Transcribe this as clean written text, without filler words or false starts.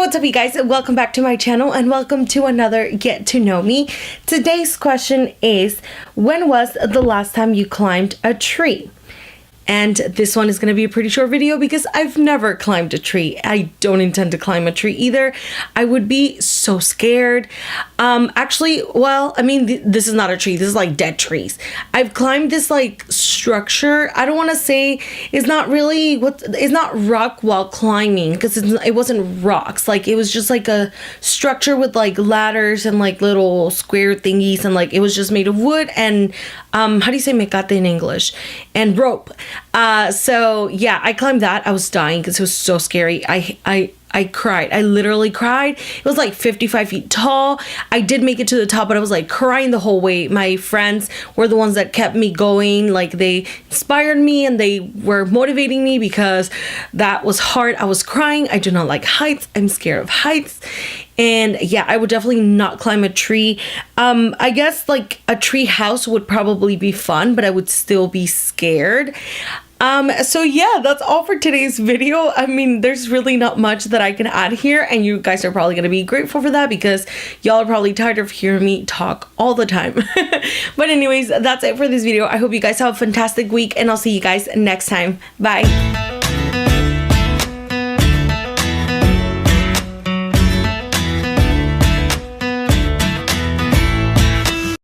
What's up, you guys? Welcome back to my channel and welcome to another Get to Know Me. Today's question is, when was the last time you climbed a tree? And this one is going to be a pretty short video because I've never climbed a tree. I don't intend to climb a tree either. I would be so scared. Actually, well, I mean, this is not a tree. This is like dead trees. I've climbed this like structure. I don't want to say it's not really it's not rock wall climbing because it wasn't rocks. Like it was just like a structure with like ladders and like little square thingies, and like it was just made of wood and how do you say mecate in English? And rope. So yeah, I climbed that. I was dying because it was so scary. I cried. I literally cried. It was like 55 feet tall. I did make it to the top, but I was like crying the whole way. My friends were the ones that kept me going. Like they inspired me and they were motivating me because that was hard. I was crying. I do not like heights. I'm scared of heights. And yeah, I would definitely not climb a tree. I guess like a tree house would probably be fun, but I would still be scared. So yeah, that's all for today's video. I mean, there's really not much that I can add here, and you guys are probably going to be grateful for that because y'all are probably tired of hearing me talk all the time. But anyways, that's it for this video. I hope you guys have a fantastic week, and I'll see you guys next time. Bye.